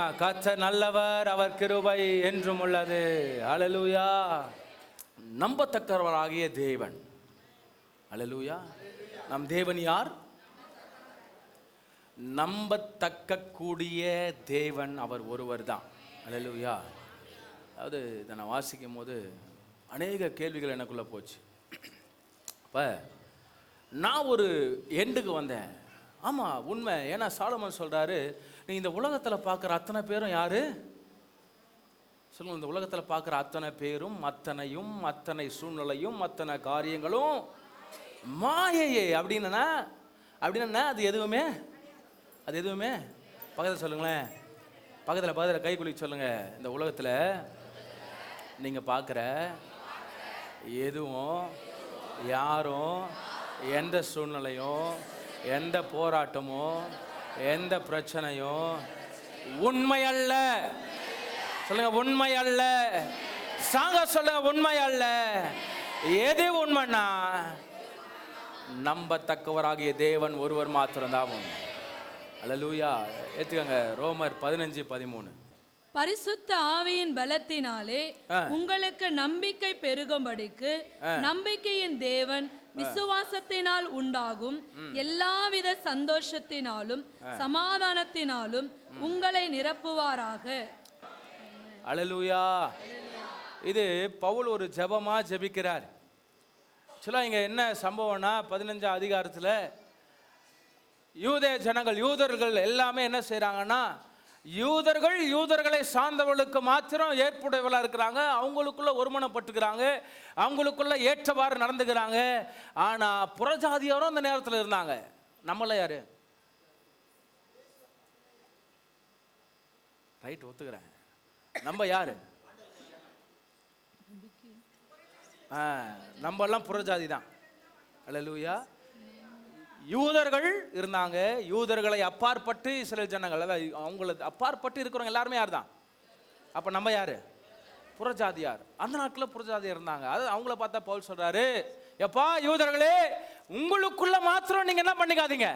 கர்த்தர் நல்லவர், அவர் கிருபை என்றும் உள்ளது. அல்லேலூயா. நம்பத்தக்கவராகிய தேவன். அல்லேலூயா. நம் தேவன் யார்? நம்பத்தக்க கூடிய தேவன் அவர் ஒருவர் தான். அல்லேலூயா. அதாவது இதை நான் வாசிக்கும் போது அநேக கேள்விகள் எனக்குள்ளே போச்சு. அப்போ நான் ஒரு எண்டுக்கு வந்தேன். ஆமாம், உண்மை. ஏன்னா சாலமன் சொல்கிறாரு, நீ இந்த உலகத்தில் பார்க்குற அத்தனை பேரும் யார் சொல்லுங்கள்? இந்த உலகத்தில் பார்க்குற அத்தனை பேரும், அத்தனையும், அத்தனை சூழ்நிலையும், அத்தனை காரியங்களும் மாயையே. அப்படின்னா அது எதுவுமே பக்கத்தில் சொல்லுங்களேன். பக்கத்தில் கை குலுக்கி சொல்லுங்கள். இந்த உலகத்தில் நீங்கள் பார்க்குற எதுவும், யாரும், எந்த சூழ்நிலையும், எந்த போராட்டமும், எந்த பிரச்சனையும் உண்மை அல்ல. சொல்லுங்க, உண்மை அல்ல. சாங்க சொல்லுங்க, உண்மை அல்ல. எது உண்மைன்னா நம்பத்தக்கவராகிய தேவன் ஒருவர் மாத்திரம்தான் உண்மை. அல்லேலூயா. ஏத்துக்கங்க. ரோமர் 15:13. பரிசுத்த ஆவியின் பலத்தினாலே உங்களுக்கு நம்பிக்கை பெருகும்படிக்கு நம்பிக்கையின் தேவன் விசுவாசத்தினால் உண்டாகும் எல்லாவித சந்தோஷத்தினாலும் சமாதானத்தினாலும் உங்களை நிரப்புவாராக. அல்லேலூயா. இது பவுல் ஒரு ஜெபமா ஜெபிக்கிறார். சொல்ல இங்க என்ன சம்பவம்னா, 15ஆம் அதிகாரத்தில் யூதர்கள் எல்லாமே என்ன செய்றாங்கன்னா, யூதர்களை சார்ந்தவர்களுக்கு மாத்திரம் ஏற்புடையவர்களாக இருக்கிறாங்க. அவங்களுக்குள்ள ஒருமனப்பட்டுக்கிறாங்க, அவங்களுக்குள்ள ஏற்றவாறு நடந்துக்கிறாங்க. ஆனால் புறஜாதியாரும் அந்த நேரத்தில் இருந்தாங்க. நம்மள யாரு? ரைட், ஒத்துக்கிறேன். நம்ம யாரு? நம்ம எல்லாம் புறஜாதி தான். அல்லேலூயா. யூதர்கள் இருந்தாங்க. யூதர்களை அப்பாற்பட்டு இஸ்ரவேல் ஜனங்கள், அதாவது அவங்களுக்கு அப்பாற்பட்டு இருக்கிறவங்க எல்லாருமே யார் தான்? அப்போ நம்ம யார்? புறஜாதியார். அந்த நாட்களில் புறஜாதியார் இருந்தாங்க. அது அவங்கள பார்த்தா பவுல் சொல்றாரு, எப்பா யூதர்களே, உங்களுக்குள்ள மாத்திரம் நீங்க என்ன பண்ணிக்காதீங்க.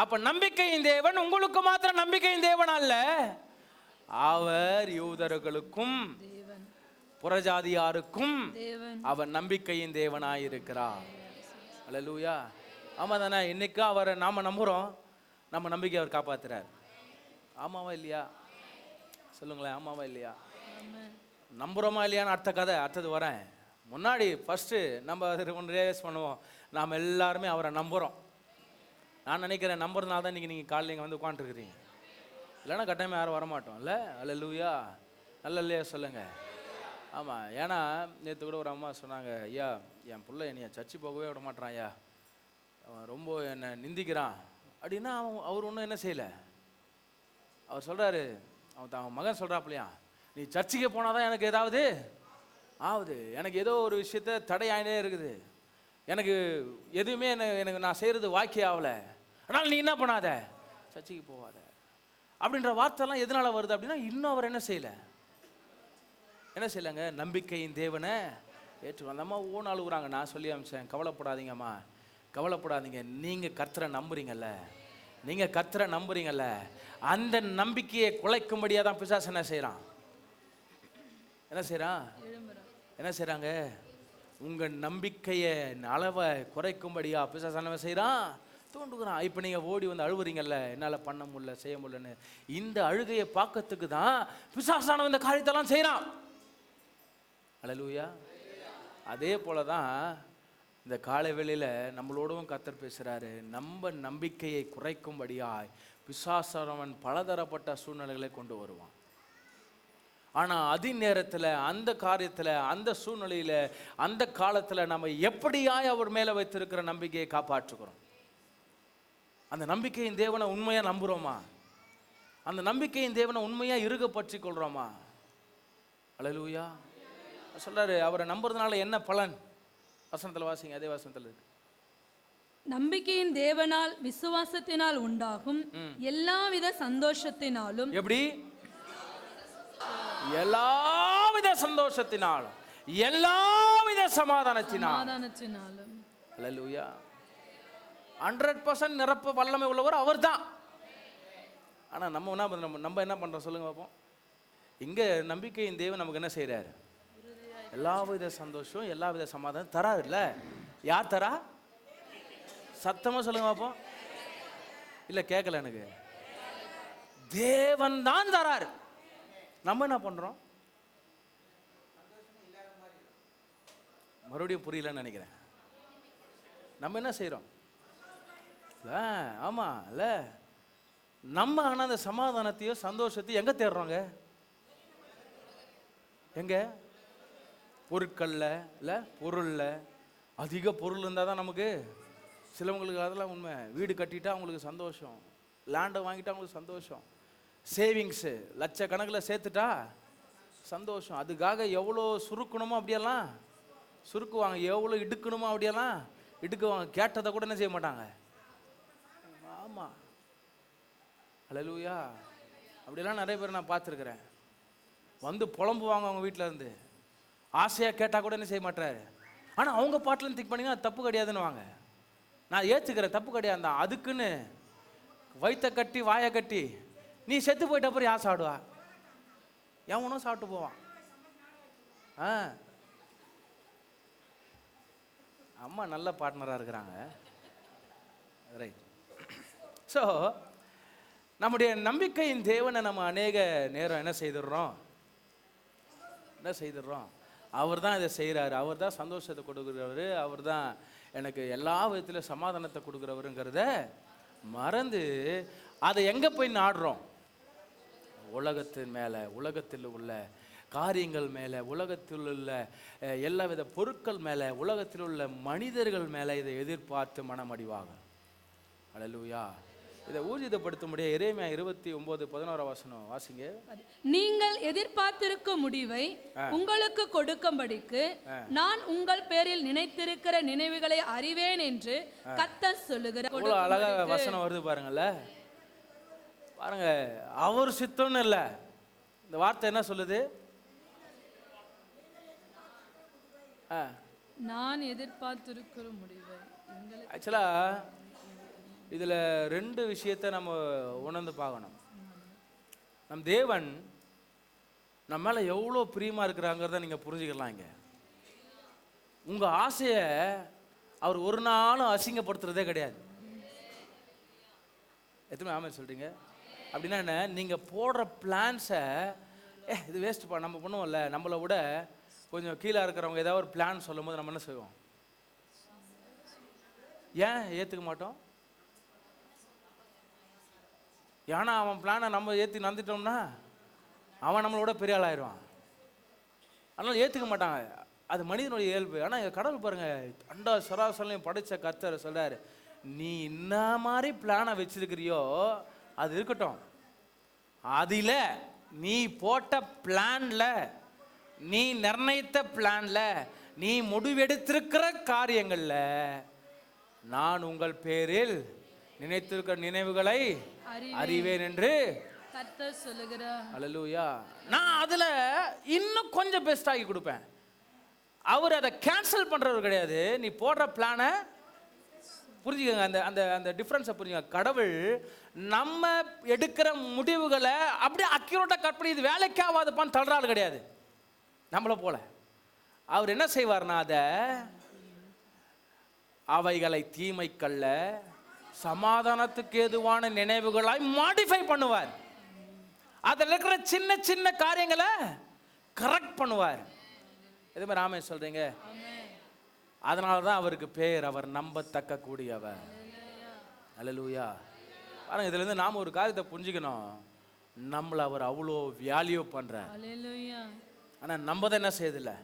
அப்ப நம்பிக்கையின் தேவன் உங்களுக்கு மாத்திரம் நம்பிக்கையின் தேவன் அல்ல, அவர் யூதர்களுக்கும் புறஜாதியாருக்கும் அவர் நம்பிக்கையின் தேவனாயிருக்கிறார். அல்லேலூயா. ஆமாம் தானே? இன்னைக்கு அவரை நாம் நம்புகிறோம், நம்ம நம்பிக்கை அவர் காப்பாற்றுறார். ஆமாவா இல்லையா? சொல்லுங்களேன், ஆமாவா இல்லையா? நம்புகிறோமா இல்லையான்னு அடுத்தது வரேன். முன்னாடி ஃபஸ்ட்டு நம்ம ஒன்று ரியலைஸ் பண்ணுவோம், நாம் எல்லாருமே அவரை நம்புகிறோம். நான் நினைக்கிறேன் நம்புறதுனால தான் இன்றைக்கி நீங்கள் காலையில் இங்கே வந்து உட்காந்துருக்குறீங்க. இல்லைன்னா கட்டாயமாக யாரும் வரமாட்டோம். இல்லை? அல்லேலூயா. நல்ல இல்லையா சொல்லுங்கள். ஆமாம். ஏன்னா நேற்று கூட ஒரு அம்மா சொன்னாங்க, ஐயா என் பிள்ளை என்னைய சர்ச்சு போகவே விட மாட்டான் ஐயா, அவன் ரொம்ப என்னை நிந்திக்கிறான் அப்படின்னா. அவர் ஒன்றும் என்ன செய்யலை. அவர் சொல்கிறாரு, அவன் மகன் சொல்கிறாப்பிலையா, நீ சர்ச்சுக்கு போனால் தான் எனக்கு ஏதாவது ஆகுது, எனக்கு ஏதோ ஒரு விஷயத்த தடையாயினே இருக்குது, எனக்கு எதுவுமே எனக்கு நான் செய்கிறது வாக்கிய ஆகலை, அதனால் நீ என்ன பண்ணாத, சர்ச்சுக்கு போகாத அப்படின்ற வார்த்தைலாம் எதனால் வருது அப்படின்னா, இன்னும் அவர் என்ன செய்யலைங்க, நம்பிக்கையின் தேவனை ஏற்று. அந்த அம்மா ஓன் அழுகுறாங்க. நான் சொல்லி அமிச்சேன், கவலைப்படாதீங்கம்மா, கவலைப்படாதீங்க. நீங்கள் கர்த்தரை நம்புறீங்கல்ல, அந்த நம்பிக்கையை குலைக்கும்படியாக தான் பிசாசு என்ன செய்கிறாங்க? உங்கள் நம்பிக்கையை அளவை குறைக்கும்படியா பிசாசு என்ன செய்கிறான்? தூண்டுகிறான். இப்போ நீங்கள் ஓடி வந்து அழுவுறீங்கல்ல, என்னால் பண்ண முடியல, செய்ய முடியலன்னு. இந்த அழுகையை பார்க்கறதுக்கு தான் பிசாசானவன் இந்த காரியத்தெல்லாம் செய்கிறான். அல்லேலூயா. அதே போல தான் இந்த காலை வேளையில் நம்மளோடவும் கர்த்தர் பேசுகிறாரு. நம்ம நம்பிக்கையை குறைக்கும்படியாய் பிசாசானவன் பலதரப்பட்ட சூழ்நிலைகளை கொண்டு வருவான். ஆனால் அதே நேரத்தில் அந்த காரியத்தில், அந்த சூழ்நிலையில், அந்த காலத்தில் நம்ம எப்படியாய் அவர் மேலே வைத்திருக்கிற நம்பிக்கையை காப்பாற்றுக்கிறோம். அந்த நம்பிக்கையின் தேவனை உண்மையாக நம்புகிறோமா? அந்த நம்பிக்கையின் தேவனை உண்மையாக இறுக பற்றி கொள்கிறோமா? அல்லேலூயா. சொல்றாரு, அவரை நம்புறதுனால என்ன பலன்? வசனத்தில் வாசிங்க, அதே வசனத்தில் இருக்கு. நம்பிக்கையின் தேவனால் விசுவாசத்தினால் உண்டாகும் எல்லாவித சந்தோஷத்தினாலும். எப்படி? எல்லாவித சந்தோஷத்தினாலும், எல்லாவித சமாதானத்தினாலும். அல்லேலூயா. 100% நிரப்ப வல்லமை உள்ளவர் அவர் தான். ஆனால் நம்ம என்ன பண்ணுறோம், நம்ம என்ன பண்ணுறோம் சொல்லுங்க பார்ப்போம். இங்கே நம்பிக்கையின் தேவன் நமக்கு என்ன செய்கிறாரு? எல்லா வித சந்தோஷம், எல்லா வித சமாதானம் தராரு. இல்லை, யார் தரா? சத்தமாக சொல்லுங்க பார்ப்போம். இல்லை, கேட்கல எனக்கு. தேவன் தான் தராரு. நம்ம என்ன பண்ணுறோம்? மறுபடியும் புரியலன்னு நினைக்கிறேன். நம்ம என்ன செய்கிறோம்? ஆமாம் இல்லை, நம்ம ஆனால் அந்த சமாதானத்தையோ சந்தோஷத்தையும் எங்கே தேடுறோங்க? எங்க? பொருட்களில் இல்லை, பொருளில். அதிக பொருள் இருந்தால் தான் நமக்கு, சிலவங்களுக்கு அதெல்லாம் உண்மை. வீடு கட்டிட்டா அவங்களுக்கு சந்தோஷம், லேண்டை வாங்கிட்டா அவங்களுக்கு சந்தோஷம், சேவிங்ஸு லட்சக்கணக்கில் சேர்த்துட்டா சந்தோஷம். அதுக்காக எவ்வளோ சுருக்கணுமோ அப்படியெல்லாம் சுருக்குவாங்க, எவ்வளோ இடுக்கணுமோ அப்படியெல்லாம் இடுக்குவாங்க. கேட்டதை கூட என்ன செய்ய மாட்டாங்க. ஆமாம், அல்லேலூயா. அப்படியெல்லாம் நிறைய பேர் நான் பார்த்துருக்குறேன். வந்து புலம்புவாங்க அவங்க வீட்டில் இருந்து. ஆசையாக கேட்டால் கூட என்ன செய்ய மாட்டாரு. ஆனால் அவங்க பாட்டில் திங்க் பண்ணிங்கன்னா அது தப்பு கிடையாதுன்னு வாங்க. நான் ஏற்றுக்கிறேன், தப்பு கிடையாது தான். அதுக்குன்னு வயிற்ற கட்டி வாயை கட்டி நீ செத்து போயிட்ட அப்புறம் யார் சாப்பிடுவா? எவனும் சாப்பிட்டு போவான். அம்மா நல்ல பார்ட்னராக இருக்கிறாங்க. ரைட். ஸோ நம்முடைய நம்பிக்கையின் தேவனை நம்ம அநேக நேரம் என்ன செய்துடுறோம்? அவர் தான் இதை செய்கிறாரு, அவர் தான் சந்தோஷத்தை கொடுக்குறவர், அவர் தான் எனக்கு எல்லா விதத்திலும் சமாதானத்தை கொடுக்குறவருங்கிறத மறந்து அதை எங்கே போய் நாடுறோம்? உலகத்தின் மேலே, உலகத்தில் உள்ள காரியங்கள் மேலே, உலகத்தில் உள்ள எல்லா வித பொருட்கள் மேலே, உலகத்தில் உள்ள மனிதர்கள் மேலே இதை எதிர்பார்த்து மனமடிவாங்க. அல்லேலூயா. இதை ஊர்ஜிதப்படுத்தும்படியா எரேமியா 29:11 வாசிங்க. நீங்கள் எதிர்பார்த்திருக்கும் முடிவை உங்களுக்கு கொடுக்கும்படிக்கு நான் உங்கள் பேரில் நினைத்திருக்கிற நினைவுகளை அறிவேன் என்று கர்த்தர் சொல்லுகிறார். இவ்வளோ அழகா வசனம் வருது பாருங்கள்ல. பாருங்க, அவர் சித்தம்னு இல்லை, இந்த வார்த்தை என்ன சொல்லுது? நான் எதிர்பார்த்திருக்கிற முடிவை. ஆக்சுவலா இதில் 2 விஷயத்தை நம்ம உணர்ந்து பார்க்கணும். நம் தேவன் நம்ம மேலே எவ்வளோ பிரியமாக இருக்கிறாங்கிறத நீங்கள் புரிஞ்சுக்கலாம். இங்கே உங்கள் ஆசையை அவர் ஒரு நாளும் அசிங்கப்படுத்துறதே கிடையாது. எத்தனை ஆமாம் சொல்கிறீங்க? அப்படின்னா என்ன? நீங்கள் போடுற பிளான்ஸை இது வேஸ்ட்டுப்பா நம்ம பண்ணுவோம்ல, நம்மளை விட கொஞ்சம் கீழே இருக்கிறவங்க ஏதாவது ஒரு பிளான் சொல்லும் போது நம்ம என்ன செய்வோம்? ஏன் ஏற்றுக்க மாட்டோம்? ஏன்னா அவன் பிளானை நம்ம ஏற்றி நந்துட்டோம்னா அவன் நம்மளோட பெரிய ஆள் ஆயிடுவான். அதனால் ஏற்றுக்க மாட்டாங்க. அது மனிதனுடைய இயல்பு. ஆனால் கடவுள் பாருங்க, அண்டா சராசரையும் படைத்த கர்த்தர் சொல்றாரு, நீ என்ன மாதிரி பிளானை வச்சிருக்கிறியோ அது இருக்கட்டும். அதில் நீ போட்ட பிளான்ல, நீ நிர்ணயித்த பிளான்ல, நீ முடிவெடுத்திருக்கிற காரியங்கள்ல நான் உங்கள் பேரில் நினைத்திருக்கிற நினைவுகளை அறிவேன் என்று கர்த்தர் சொல்லுகிறார். அல்லேலூயா. நான் அதுல இன்னும் கொஞ்சம் பெஸ்ட் ஆகி கொடுப்பேன். அவர் அதை கேன்சல் பண்றவர் கிடையாது. நீ போடுற பிளானை புரிஞ்சுக்கங்க, அந்த அந்த அந்த டிஃப்ரென்ஸை புரிஞ்சுங்க. கடவுள் நம்ம எடுக்கிற முடிவுகளை அப்படியே அக்யூரேட்டா கட் பண்ணி இது வேலைக்கு ஆகாதுப்பான்னு தள்ளுறாள் கிடையாது. நம்மளை போல அவர் என்ன செய்வார்னா, அதை அவைகளை தீமைக்கல்ல சமாதானத்துக்கு ஏதுவான நினைவுகளாய் மாடிஃபை பண்ணுவார். அதில் இருக்கிற சின்ன சின்ன காரியங்களை கரெக்ட் பண்ணுவார். எது மாதிரி ஆமே சொல்றீங்க? அதனால தான் அவருக்கு பேர் அவர் நம்பத்தக்க கூடியவர். அல்லேலூயா. பாருங்க, இதுல இருந்து நாம ஒரு காரியத்தை புரிஞ்சுக்கணும். நம்மளை அவர் அவ்வளோ வேல்யூ பண்றார். ஆனா நம்ம தான் என்ன செய்யதில்லை.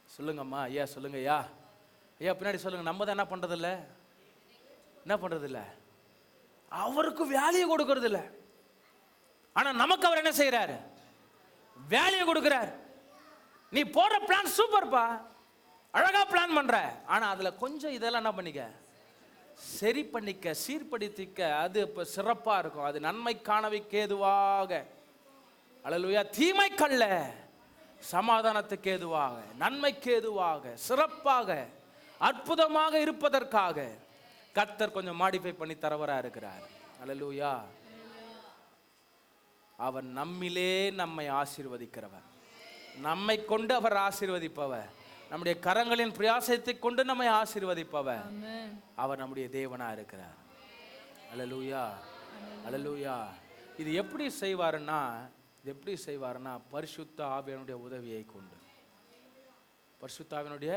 சொல்லுங்கம்மா ஐயா, சொல்லுங்க ஐயா, ஐயா பின்னாடி சொல்லுங்க. நம்ம தான் என்ன பண்றதில்ல, என்ன பண்றது இல்ல, அவருக்கு வேல்யூ கொடுக்கறது இல்ல. ஆனா நமக்கு அவர் என்ன செய்யறாரு? வேல்யூ கொடுக்கிறார். நீ போடுற பிளான் சூப்பர்ப்பா, அழகா பிளான் பண்ற, ஆனா அதுல கொஞ்சம் இதெல்லாம் என்ன பண்ணிக்க, சரி பண்ணிக்க, சீர்படுத்திக்க, அது இப்ப சிறப்பா இருக்கும். அது நன்மைக்கானவைக்கு ஏதுவாக, அல்லேலூயா, தீமைக்கல்ல சமாதானத்துக்கு ஏதுவாக, நன்மைக்கு ஏதுவாக, சிறப்பாக, அற்புதமாக இருப்பதற்காக கர்த்தர் கொஞ்சம் மாடிஃபை பண்ணி தரவரா இருக்கிறார். அல்லேலூயா. அவர் நம்மிலே நம்மை ஆசீர்வதிக்கிறவர், நம்மை கொண்டு அவர் ஆசீர்வதிப்பவர், நம்முடைய கரங்களின் பிரயாசத்தை கொண்டு நம்மை ஆசீர்வதிப்பவர். அவர் நம்முடைய தேவனா இருக்கிறார். அல்லேலூயா, அல்லேலூயா. இது எப்படி செய்வாருன்னா பரிசுத்த ஆவியானுடைய உதவியை கொண்டு, பரிசுத்த ஆவியானுடைய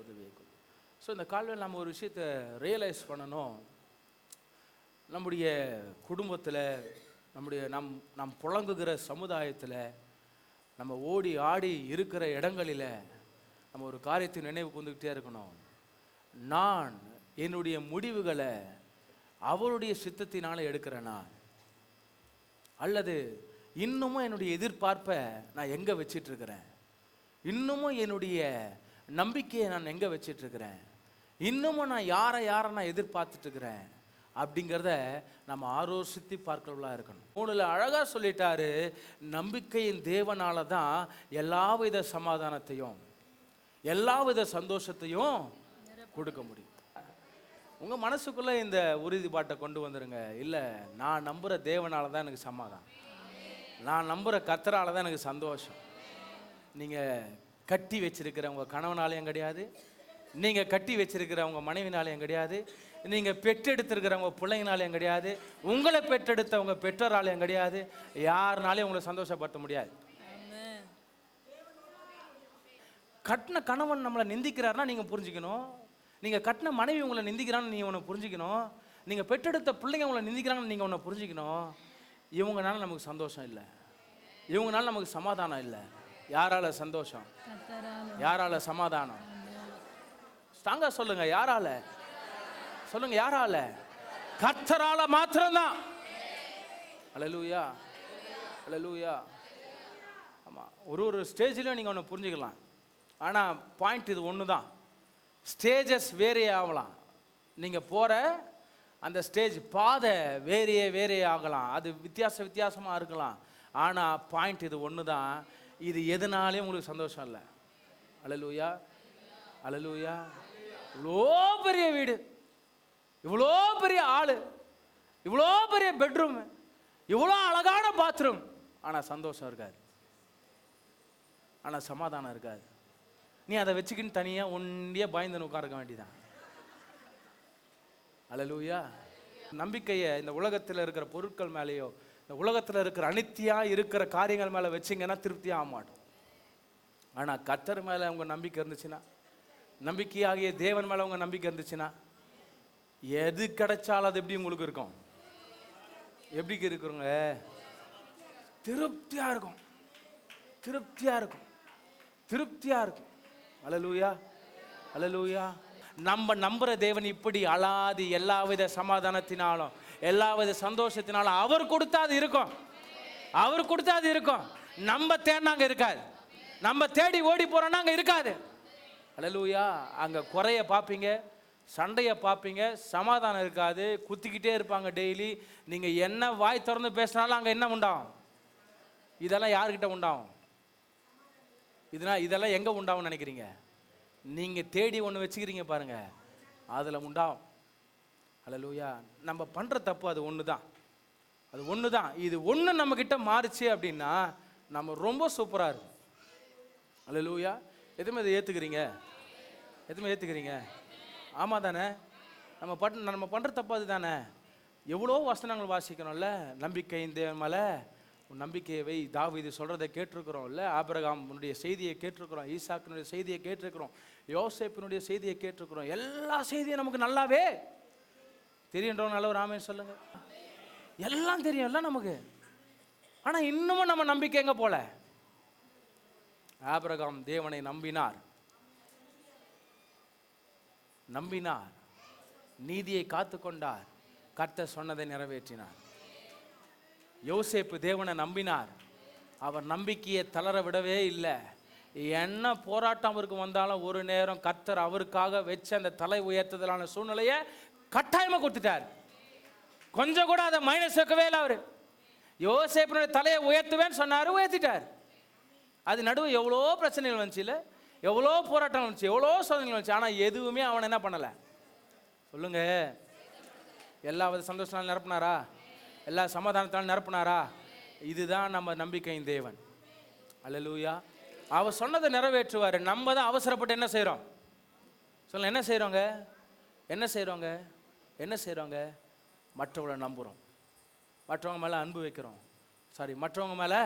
உதவியை கொண்டு. ஸோ இந்த காலையில் நம்ம ஒரு விஷயத்தை ரியலைஸ் பண்ணணும். நம்முடைய குடும்பத்தில், நம் புழங்குகிற சமுதாயத்தில், நம்ம ஓடி ஆடி இருக்கிற இடங்களில் நம்ம ஒரு காரியத்தை நினைவு கொண்டுக்கிட்டே இருக்கணும். நான் என்னுடைய முடிவுகளை அவருடைய சித்தத்தினால எடுக்கிறேனா, அல்லது இன்னமும் என்னுடைய எதிர்பார்ப்பை நான் எங்கே வச்சிட்ருக்கிறேன், இன்னமும் என்னுடைய நம்பிக்கையை நான் எங்கே வச்சிட்ருக்கிறேன், இன்னமும் நான் யாரை நான் எதிர்பார்த்துட்ருக்கிறேன் அப்படிங்கிறத நம்ம ஆலோசித்து பார்க்கிறவர்களாக இருக்கணும். 3 அழகாக சொல்லிட்டாரு, நம்பிக்கையின் தேவனால தான் எல்லாவித சமாதானத்தையும் எல்லாவித சந்தோஷத்தையும் கொடுக்க முடியும். உங்கள் மனசுக்குள்ளே இந்த உறுதிப்பாட்டை கொண்டு வந்துடுங்க. இல்லை, நான் நம்புகிற தேவனால தான் எனக்கு சமாதானம், நான் நம்புகிற கர்த்தரால தான் எனக்கு சந்தோஷம். நீங்கள் கட்டி வச்சிருக்கிற உங்கள் கணவனாலையும் கிடையாது, நீங்கள் கட்டி வச்சிருக்கிற உங்கள் மனைவினாலையும் கிடையாது, நீங்கள் பெற்றெடுத்திருக்கிற உங்கள் பிள்ளைங்கனாலையும் கிடையாது, உங்களை பெற்றெடுத்த உங்கள் பெற்றோராலையும் கிடையாது, யாருனாலையும் உங்களை சந்தோஷப்படுத்த முடியாது. கட்டின கணவன் நம்மளை நிந்திக்கிறாருன்னா நீங்கள் புரிஞ்சுக்கணும், நீங்கள் கட்டின மனைவி உங்களை நிந்திக்கிறான்னு நீங்கள் ஒன்று புரிஞ்சுக்கணும், நீங்கள் பெற்றெடுத்த பிள்ளைங்க உங்களை நிந்திக்கிறாங்கன்னு நீங்கள் ஒன்று புரிஞ்சுக்கணும். இவங்கனால நமக்கு சந்தோஷம் இல்லை, இவங்கனால நமக்கு சமாதானம் இல்லை. யாரால சந்தோஷம், யாரால சமாதானம்? ஸ்ட்ராங்கா சொல்லுங்க, யாரால சொல்லுங்க, யாரால? கர்த்தரால மாத்திரம்தான். அல்லேலூயா, அல்லேலூயா. ஆமாம், ஒரு ஸ்டேஜ்லையும் நீங்கள் ஒன்று புரிஞ்சுக்கலாம். ஆனால் பாயிண்ட் இது ஒன்று தான். ஸ்டேஜஸ் வேறே ஆகலாம், நீங்கள் போகிற அந்த ஸ்டேஜ் பாதை வேறே ஆகலாம், அது வித்தியாசமாக இருக்கலாம். ஆனால் பாயிண்ட் இது ஒன்று தான். இது எதனாலே உங்களுக்கு சந்தோஷம் இல்லை. அல்லேலூயா, அல்லேலூயா. இவ்வளோ பெரிய வீடு, இவ்வளோ பெரிய ஆளு, இவ்வளோ பெரிய பெட்ரூம், இவ்வளோ அழகான பாத்ரூம், ஆனால் சந்தோஷம் இருக்காது, ஆனால் சமாதானம் இருக்காது. நீ அதை வச்சுக்கின்னு தனியாக ஒண்டியாக பயந்து உட்கார்க்க வேண்டியதான். அல்லேலூயா. நம்பிக்கையை இந்த உலகத்தில் இருக்கிற பொருட்கள் மேலேயோ, இந்த உலகத்தில் இருக்கிற அனித்தியாக இருக்கிற காரியங்கள் மேலே வச்சிங்கன்னா திருப்தியாக ஆக மாட்டோம். ஆனால் கர்த்தர் மேலே அவங்க நம்பிக்கை இருந்துச்சுன்னா, நம்பிக்கையாகிய தேவன் மேலே அவங்க நம்பிக்கை இருந்துச்சுன்னா, எது கிடைச்சாலும் அது எப்படி உங்களுக்கு இருக்கும்? எப்படி இருக்குங்க? திருப்தியாக இருக்கும், திருப்தியாக இருக்கும், திருப்தியாக இருக்கும். அல்லேலூயா, அல்லேலூயா. நம்ம நம்புகிற தேவன் இப்படி அலாதி எல்லாவித சமாதானத்தினாலும் எல்லாவித சந்தோஷத்தினாலும் அவர் கொடுத்தா அது இருக்கும், அவர் கொடுத்தா அது இருக்கும். நம்ம தேடினாங்க இருக்காது, நம்ம தேடி ஓடி போகிறோன்னா அங்கே இருக்காது. அல்லேலூயா. அங்கே குறைய பார்ப்பீங்க, சண்டையை பார்ப்பீங்க, சமாதானம் இருக்காது, குத்திக்கிட்டே இருப்பாங்க டெய்லி. நீங்கள் என்ன வாய் திறந்து பேசினாலும் அங்கே என்ன உண்டாகும்? இதெல்லாம் யார்கிட்ட உண்டாகும்? இதெல்லாம் எங்கே உண்டாகும்னு நினைக்கிறீங்க? நீங்கள் தேடி ஒன்று வச்சுக்கிறீங்க பாருங்க, அதில் உண்டாகும். அல்லேலூயா. நம்ம பண்ணுற தப்பு அது ஒன்று தான், அது ஒன்று தான். இது ஒன்று நம்மக்கிட்ட மாறுச்சு அப்படின்னா நம்ம ரொம்ப சூப்பராக இருக்கும். அல்லேலூயா. எதுவுமே இதை ஏற்றுக்கிறீங்க? எதுவுமே ஏற்றுக்கிறீங்க? ஆமாம் தானே? நம்ம பண்ணுற தப்பு அது தானே? எவ்வளோ வசனங்கள் வாசிக்கிறோம்ல, நம்பிக்கை இந்த மேலே நம்பிக்கையை வை. தாவீது சொல்கிறத கேட்டிருக்கிறோம்ல, ஆபிரகாமுடைய செய்தியை கேட்டிருக்கிறோம், ஈசாக்கினுடைய செய்தியை கேட்டிருக்கிறோம், யோசேப்பினுடைய செய்தியை கேட்டிருக்கிறோம். எல்லா செய்தியும் நமக்கு நல்லாவே தெரியுன்றவங்க நல்ல ஒரு ஆமென் சொல்லுங்க. எல்லாம் தெரியும்ல நமக்கு. ஆனால் இன்னமும் நம்ம நம்பிக்கை எங்கே போல? ஆபிரகாம் தேவனை நம்பினார், நீதியை காத்து கொண்டார், கர்த்தர் சொன்னதை நிறைவேற்றினார். யோசேப்பு தேவனை நம்பினார், அவர் நம்பிக்கையை தளர விடவே இல்லை. என்ன போராட்டம் அவருக்கு வந்தாலும் ஒரு நேரம் கர்த்தர் அவருக்காக வச்ச அந்த தலை உயர்த்துதலான சூழ்நிலையை கட்டாயமாக கொடுத்துட்டார். கொஞ்சம் கூட அதை மைனஸ் வைக்கவே இல்லை. அவர் யோசேப்பினுடைய தலையை உயர்த்துவேன்னு சொன்னார், உயர்த்திட்டார். அது நடுவு எவ்வளோ பிரச்சனைகள் வந்துச்சு, இல்லை எவ்வளோ போராட்டம் வந்துச்சு, எவ்வளோ சோதனைகள் வந்துச்சு. ஆனால் எதுவுமே அவன் என்ன பண்ணலை சொல்லுங்க? எல்லா சந்தோஷத்தாலும் நிரப்புனாரா? எல்லா சமாதானத்தாலும் நிரப்புனாரா? இதுதான் நம்ம நம்பிக்கையின் தேவன். அல்லேலூயா. அவர் சொன்னதை நிறைவேற்றுவார். நம்ம தான் அவசரப்பட்டு என்ன செய்கிறோம் சொல்ல, என்ன செய்கிறோங்க, என்ன செய்கிறோங்க, என்ன செய்கிறோங்க? மற்றவங்களை நம்புகிறோம், மற்றவங்க மேலே அன்பு வைக்கிறோம், மற்றவங்க மேலே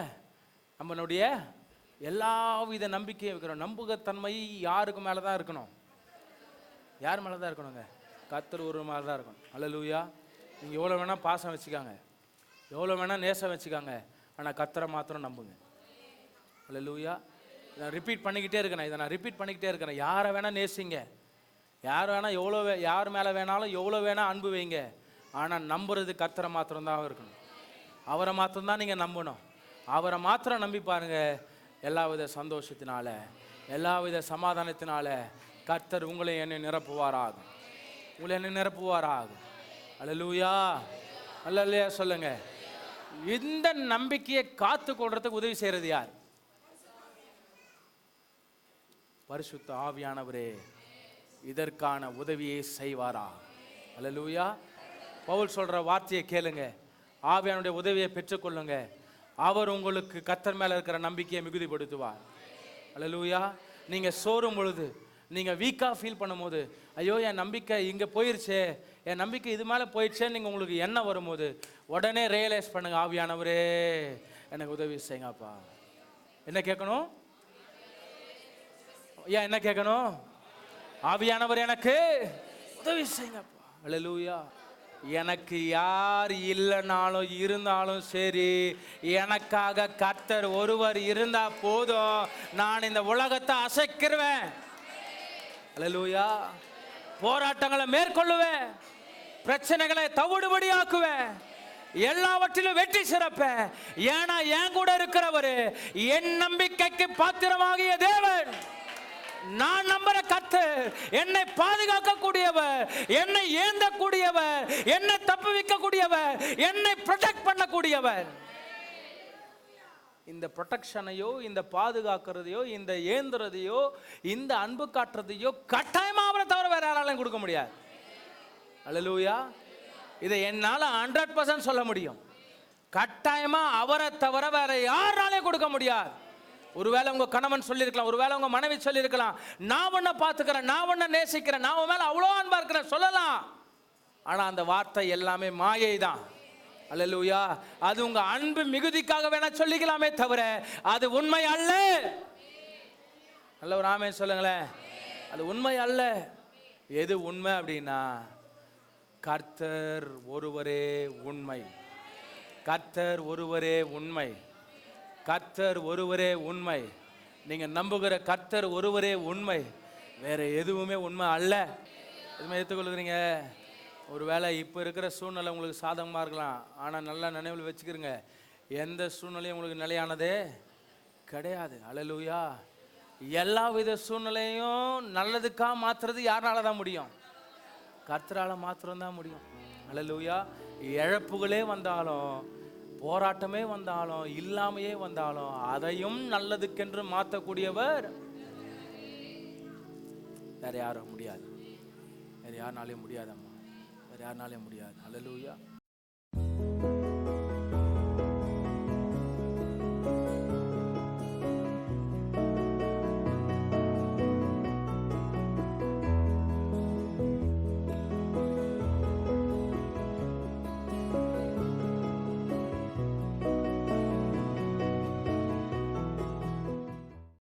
நம்மளுடைய எல்லா வித நம்பிக்கையும் வைக்கிறோம். நம்புகத்தன்மை யாருக்கு மேலே தான் இருக்கணும்? யார் மேலே தான் இருக்கணுங்க? கர்த்தர் ஒரு மேலே தான் இருக்கணும். அல்லேலூயா. நீங்கள் எவ்வளோ வேணால் பாசம் வச்சுக்காங்க, எவ்வளோ வேணால் நேசம் வச்சுக்காங்க, ஆனால் கர்த்தரை மாத்திரம் நம்புங்க. அல்லேலூயா. நான் ரிப்பீட் பண்ணிக்கிட்டே இருக்கிறேன். யாரை வேணால் நேசிங்க, யார் வேணால் யார் மேலே வேணாலும் எவ்வளோ வேணால் அன்பு வைங்க, ஆனால் நம்புறது கர்த்தரை மாத்திரம்தான் இருக்கணும். அவரை மாத்திரம்தான் நீங்கள் நம்பணும். அவரை மாத்திரம் நம்பி பாருங்க, எல்லா வித சந்தோஷத்தினால, எல்லா வித சமாதானத்தினால கர்த்தர் உங்களை என்னை நிரப்புவாராகும். அல்லேலூயா. அல்லேலூயா சொல்லுங்க. இந்த நம்பிக்கையை காத்து கொள்றதுக்கு உதவி செய்யறது யார்? பரிசுத்த ஆவியானவரே இதற்கான உதவியை செய்வாரா? அல்லேலூயா. பவுல் சொல்ற வார்த்தையை கேளுங்க, ஆவியானுடைய உதவியை பெற்றுக்கொள்ளுங்க. அவர் உங்களுக்கு கர்த்தர் மேல இருக்கிற நம்பிக்கையை மிகுதிப்படுத்துவார். அல்லேலூயா. நீங்க சோறும் பொழுது, நீங்க வீக்கா ஃபீல் பண்ணும்போது, ஐயோ என் நம்பிக்கை இங்க போயிருச்சே, என் நம்பிக்கை இது மேல போயிடுச்சே, நீங்க உங்களுக்கு எண்ணம் வரும்போது உடனே ரியலைஸ் பண்ணுங்க, ஆவியானவரே எனக்கு உதவி செய்யுங்கப்பா. என்ன கேட்கணும்? என்ன கேட்கணும்? ஆவியானவர் எனக்கு உதவி செய்யுங்கப்பா. அல்லேலூயா. எனக்கு யார் இல்லைனாலும் இருந்தாலும் சரி, எனக்காக கர்த்தர் ஒருவர் இருந்தா போதும், நான் இந்த உலகத்தை அசைக்கிருவேன். அல்லேலூயா. போராட்டங்களை மேற்கொள்ளுவேன், பிரச்சனைகளை தவிடுபடி ஆக்குவேன், எல்லாவற்றிலும் வெற்றி சிறப்பேன். ஏன்னா என் கூட இருக்கிறவர் என் நம்பிக்கைக்கு பாத்திரமாகிய தேவன். நான் நம்புற கர்த்தர் என்னை பாதுகாக்க கூடியவர், என்னை ஏந்த கூடியவர், என்னை தப்புவிக்க கூடியவர், என்னை ப்ரொடெக்ட் பண்ண கூடியவர். இந்த ப்ரொடெக்ஷனையோ, இந்த பாதுகாக்கிறதையோ, இந்த ஏந்துறதையோ, இந்த அன்பு காட்டுறதையோ கட்டாயமா அவரை தவிர வேற யாராலையும் கொடுக்க முடியாது. அல்லேலூயா. இதை என்னால 100% சொல்ல முடியும். கட்டாயமா அவரை தவிர வேற யாராலையும் கொடுக்க முடியாது. ஒருவேளை உங்க கணவன் சொல்லியிருக்கலாம், ஒருவேளை உங்க மனைவி சொல்லியிருக்கலாம், நான் உன்னை பார்த்துக்கிறேன், நான் உன்னை நேசிக்கிறேன், நான் உன் மேல அவ்வளோ அன்பா இருக்கிறேன் சொல்லலாம். ஆனா அந்த வார்த்தை எல்லாமே மாயை தான். அல்லேலூயா. அது உங்க அன்பு மிகுதிக்காக வேணா சொல்லிக்கலாமே தவிர அது உண்மை அல்ல. நல்ல ஒரு ஆமென் சொல்லுங்களேன். அது உண்மை அல்ல. எது உண்மை அப்படின்னா, கர்த்தர் ஒருவரே உண்மை. கர்த்தர் ஒருவரே உண்மை. கர்த்தர் ஒருவரே உண்மை. நீங்க நம்புகிற கர்த்தர் ஒருவரே உண்மை, வேற எதுவுமே உண்மை அல்ல. எதுவுமே ஏற்றுக்கொள்கிறீங்க? ஒருவேளை இப்போ இருக்கிற சூழ்நிலை உங்களுக்கு சாதகமாக இருக்கலாம், ஆனால் நல்லா நினைவில் வச்சுக்கிறீங்க, எந்த சூழ்நிலையும் உங்களுக்கு நிலையானதே கிடையாது. அல்லேலூயா. எல்லா வித சூழ்நிலையும் நல்லதுக்காக மாற்றுறது யாரால தான் முடியும்? கர்த்தரால் மாத்திரம்தான் முடியும். அல்லேலூயா. இழப்புகளே வந்தாலும், போராட்டமே வந்தாலும், இல்லாமையே வந்தாலும், அதையும் நல்லதுக்கென்று மாற்றக்கூடியவர் வேற யாரும் முடியாது. வேற யாருனாலையும் முடியாதம்மா, வேற யாருனாலையும் முடியாது. அல்லேலூயா.